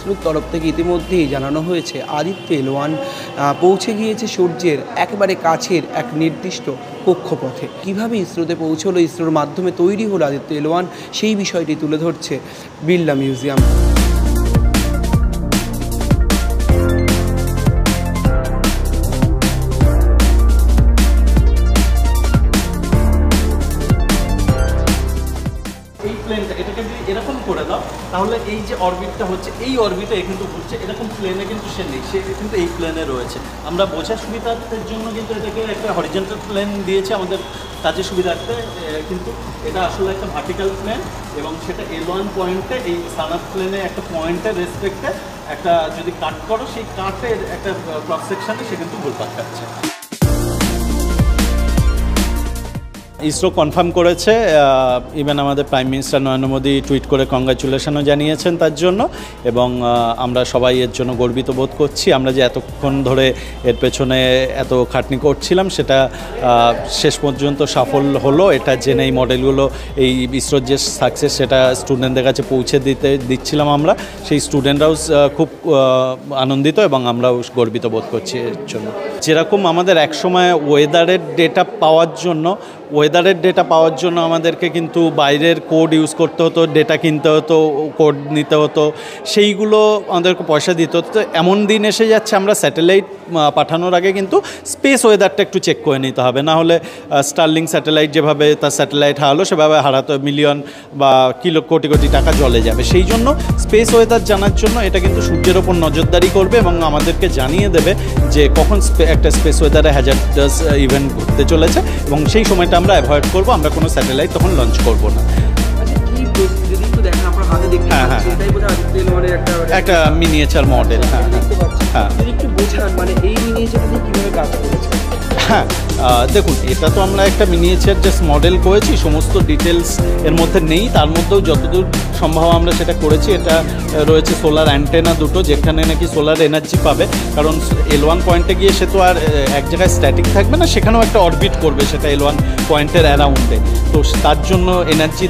ইসরোর তরফ থেকে ইতিমধ্যেই জানানো হয়েছে আদিত্য এল1 পৌঁছে গিয়েছে সূর্যের একেবারে কাছের এক নির্দিষ্ট কক্ষপথে। কীভাবে ইসরোতে পৌঁছলো, ইসরোর মাধ্যমে তৈরি হলো আদিত্য এল1, সেই বিষয়টি তুলে ধরছে বিড়লা মিউজিয়াম। এরকম করে দাও তাহলে এই যে অরবিটটা হচ্ছে এই অরবিটে কিন্তু ঘুরছে, এরকম প্লেনে কিন্তু সে নেই, সে কিন্তু এই প্লেনে রয়েছে। আমরা বোঝার সুবিধার্থের জন্য কিন্তু এটাকে একটা হরিজন্টাল প্লেন দিয়েছে আমাদের কাজের সুবিধার্থে, কিন্তু এটা আসলে একটা ভার্টিক্যাল প্লেন এবং সেটা এল1 পয়েন্টে এই সানার প্লেনে একটা পয়েন্টের রেসপেক্টে একটা যদি কাট করো সেই কাটের একটা ক্রস সেকশানে সে কিন্তু ঘুরপাক খাচ্ছে। ইসরো কনফার্ম করেছে, ইভেন আমাদের prime minister Narendra Modi tweet করে কংগ্রাচুলেশনও জানিয়েছেন তার জন্য, এবং আমরা সবাই এর জন্য গর্বিত বোধ করছি। আমরা যে এতক্ষণ ধরে এর পেছনে এত খাটনি করছিলাম সেটা শেষ পর্যন্ত সফল হলো। এটা জেনে এই মডেলগুলো, এই ইসরোর যে সাকসেস সেটা স্টুডেন্টদের কাছে পৌঁছে দিচ্ছিলাম আমরা, সেই স্টুডেন্টরাও খুব আনন্দিত এবং আমরাও গর্বিত বোধ করছি এর জন্য। যেরকম আমাদের একসময় ওয়েদারের ডেটা পাওয়ার জন্য আমাদেরকে কিন্তু বাইরের কোড ইউজ করতে হতো, ডেটা কিনতে হতো, কোড নিতে হতো, সেইগুলো আমাদেরকে পয়সা দিতে হতো। এমন দিন এসে যাচ্ছে আমরা স্যাটেলাইট পাঠানোর আগে কিন্তু স্পেস ওয়েদারটা একটু চেক করে নিতে হবে, না হলে স্টারলিং স্যাটেলাইট যেভাবে তার স্যাটেলাইট হারালো সেভাবে হারাতে মিলিয়ন বা কোটি কোটি টাকা জলে যাবে। সেই জন্য স্পেস ওয়েদার জানার জন্য এটা কিন্তু সূর্যের ওপর নজরদারি করবে এবং আমাদেরকে জানিয়ে দেবে যে কখন একটা স্পেস ওয়েদারে হ্যাজার্ডাস ইভেন্ট ঘটতে চলেছে, এবং সেই সময়টা আমরা অ্যাভয়েড করবো, আমরা কোনো স্যাটেলাইট তখন লঞ্চ করবো না। একটা মিনিয়েচার মডেল, হ্যাঁ দেখুন এটা তো আমরা একটা মিনিয়েচার জাস্ট মডেল করেছি, সমস্ত ডিটেলস এর মধ্যে নেই, তার মধ্যেও যতদূর সম্ভব আমরা সেটা করেছি। এটা রয়েছে সোলার অ্যান্টেনা দুটো, যেখানে নাকি সোলার এনার্জি পাবে, কারণ এল1 পয়েন্টে গিয়ে সে তো আর এক জায়গায় স্ট্যাটিক থাকবে না, সেখানেও একটা অরবিট করবে সেটা এল1 পয়েন্টের অ্যারাউন্ডে, তো তার জন্য এনার্জি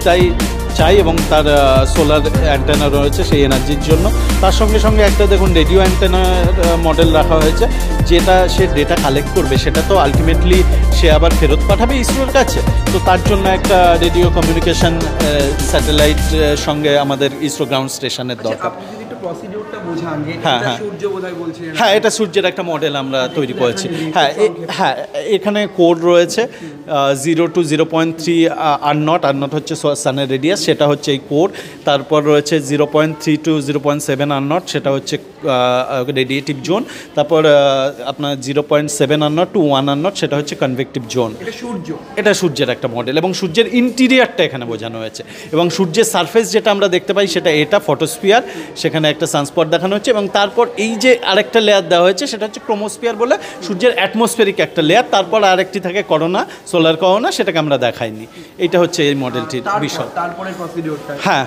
চাই এবং তার সোলার অ্যান্টেনা রয়েছে সেই এনার্জির জন্য। তার সঙ্গে সঙ্গে একটা দেখুন রেডিও অ্যান্টেনার মডেল রাখা হয়েছে, যেটা সে ডেটা কালেক্ট করবে সেটা তো আলটিমেটলি সে আবার ফেরত পাঠাবে ইসরোর কাছে, তো তার জন্য একটা রেডিও কমিউনিকেশন স্যাটেলাইট সঙ্গে আমাদের ইসরো গ্রাউন্ড স্টেশনের দরকার। হ্যাঁ এটা সূর্যের একটা মডেল আমরা তৈরি করেছি। হ্যাঁ এখানে কোড রয়েছে 0 to 0.3 আর নট হচ্ছে সানের রেডিয়াস, সেটা হচ্ছে এই কোড। তারপর রয়েছে 0.3 to 0.7 আর নট, সেটা হচ্ছে রেডিয়েটিভ জোন। তারপর আপনার 0.7 are not to 1 are not, সেটা হচ্ছে কনভেকটিভ জোন। এটা সূর্যের একটা মডেল এবং সূর্যের ইন্টিরিয়ারটা এখানে বোঝানো হয়েছে, এবং সূর্যের সারফেস যেটা আমরা দেখতে পাই সেটা এটা ফটোস্ফিয়ার, সেখানে একটা সানস্পট দেখানো হচ্ছে, এবং তারপর এই যে আরেকটা লেয়ার দেওয়া হয়েছে সেটা হচ্ছে ক্রোমোস্ফিয়ার বলে সূর্যের অ্যাটমসফিয়ারিক একটা লেয়ার, তারপর আরেকটি থাকে করোনা, সোলার করোনা, সেটাকে আমরা দেখাইনি। এইটা হচ্ছে এই মডেলটির বিষয়। হ্যাঁ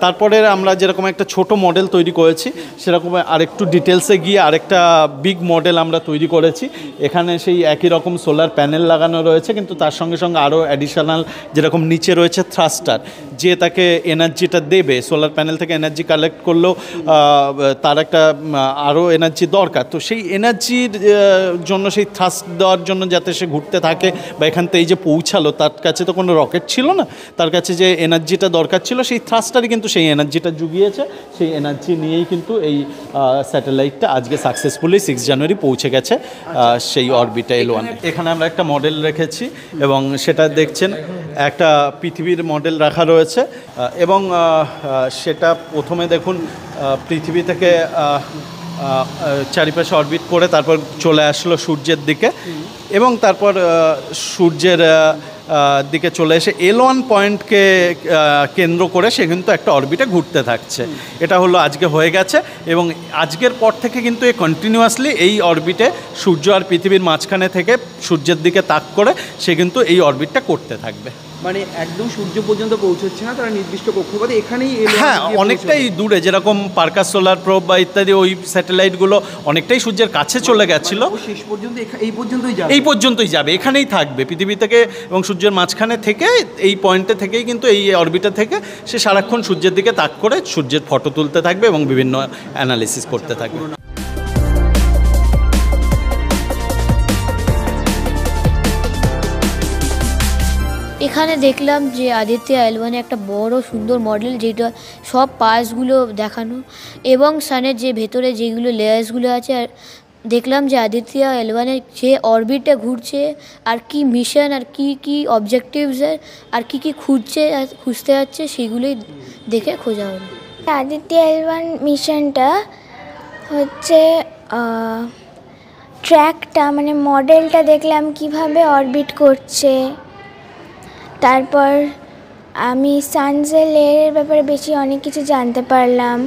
তারপরে আমরা যেরকম একটা ছোট মডেল তৈরি করেছি সেরকম আরেকটু ডিটেলসে গিয়ে আরেকটা বিগ মডেল আমরা তৈরি করেছি। এখানে সেই একই রকম সোলার প্যানেল লাগানো রয়েছে, কিন্তু তার সঙ্গে সঙ্গে আরও অ্যাডিশনাল যেরকম নিচে রয়েছে থ্রাস্টার, যে তাকে এনার্জিটা দেবে, সোলার প্যানেল থেকে এনার্জি কালেক্ট করলেও তার একটা আরও এনার্জি দরকার, তো সেই এনার্জির জন্য সেই থ্রাস্ট দেওয়ার জন্য যাতে সে ঘুরতে থাকে, বা এখান থেকে এই যে পৌঁছালো তার কাছে তো কোনো রকেট ছিল না, তার কাছে যে এনার্জিটা দরকার ছিল সেই থ্রাস্টারই কিন্তু সেই এনার্জিটা জুগিয়েছে, সেই এনার্জি নিয়েই কিন্তু এই স্যাটেলাইটটা আজকে সাকসেসফুলি 6 জানুয়ারি পৌঁছে গেছে সেই অরবিটে এল1। এখানে আমরা একটা মডেল রেখেছি এবং সেটা দেখছেন একটা পৃথিবীর মডেল রাখা রয়েছে, এবং সেটা প্রথমে দেখুন পৃথিবী থেকে চারিপাশে অরবিট করে তারপর চলে আসলো সূর্যের দিকে, এবং তারপর সূর্যের দিকে চলে এসে এল1 পয়েন্টকে কেন্দ্র করে সে কিন্তু একটা অরবিটে ঘুরতে থাকছে। এটা হলো আজকে হয়ে গেছে, এবং আজকের পর থেকে কিন্তু এই কন্টিনিউয়াসলি এই অরবিটে সূর্য আর পৃথিবীর মাঝখানে থেকে সূর্যের দিকে তাক করে সে কিন্তু এই অরবিটটা করতে থাকবে। মানে একদম সূর্য পর্যন্ত পৌঁছচ্ছে না, তারা নির্দিষ্ট কক্ষপথে এখানেই এলো। হ্যাঁ, অনেকটাই দূরে, যেরকম পার্কাস সোলার প্রোব বা ইত্যাদি ওই স্যাটেলাইটগুলো অনেকটাই সূর্যের কাছে চলে গেছিলো। শেষ পর্যন্ত এই পর্যন্তই যাবে, এই পর্যন্তই যাবে, এখানেই থাকবে পৃথিবী থেকে এবং সূর্যের মাঝখানে থেকে, এই পয়েন্টে থেকেই কিন্তু এই অরবিটা থেকে সে সারাক্ষণ সূর্যের দিকে তাক করে সূর্যের ফটো তুলতে থাকবে এবং বিভিন্ন অ্যানালিসিস করতে থাকবে। এখানে দেখলাম যে আদিত্য L1 একটা বড় সুন্দর মডেল, যেটা সব পার্টসগুলো দেখানো এবং সানের যে ভেতরে যেগুলো লেয়ার্সগুলো আছে। আর দেখলাম যে আদিত্য L1-এর যে অরবিটে ঘুরছে আর কি মিশন আর কি অবজেক্টিভসের আর কি খুঁজতে যাচ্ছে সেগুলোই দেখে খোঁজা হলো। আদিত্য L1 মিশনটা হচ্ছে ট্র্যাকটা মানে মডেলটা দেখলাম কিভাবে অরবিট করছে। তারপর আমি সানজের লেয়ারের ব্যাপারে বেশি অনেক কিছু জানতে পারলাম।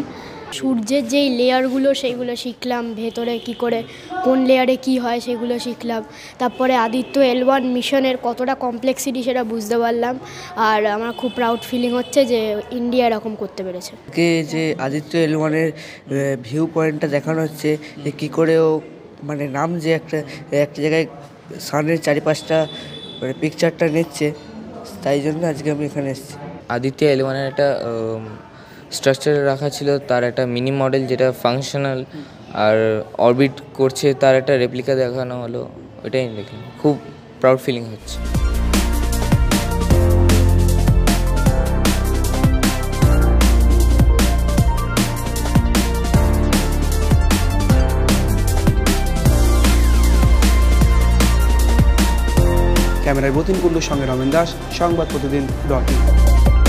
সূর্যের যেই লেয়ারগুলো সেইগুলো শিখলাম, ভেতরে কি করে কোন লেয়ারে কি হয় সেগুলো শিখলাম। তারপরে আদিত্য L1 মিশনের কতটা কমপ্লেক্সিটি সেটা বুঝতে পারলাম। আর আমার খুব প্রাউড ফিলিং হচ্ছে যে ইন্ডিয়া এরকম করতে পেরেছে। যে আদিত্য L1-এর ভিউ পয়েন্টটা দেখানো হচ্ছে যে কী করে ও মানে নাম যে একটা জায়গায় সানের চারিপাশটা মানে পিকচারটা নিচ্ছে, তাই জন্য আজকে আমি এখানে এসেছি। আদিত্য L1-এর একটা স্ট্রাকচার রাখা ছিল, তার একটা মিনি মডেল যেটা ফাংশনাল আর অরবিট করছে, তার একটা রেপ্লিকা দেখানো হলো। ওইটাই দেখলাম, খুব প্রাউড ফিলিং হচ্ছে। ক্যামেরায় বতিন কুণ্ডুর সঙ্গে রমেন দাস, সংবাদ প্রতিদিন .in।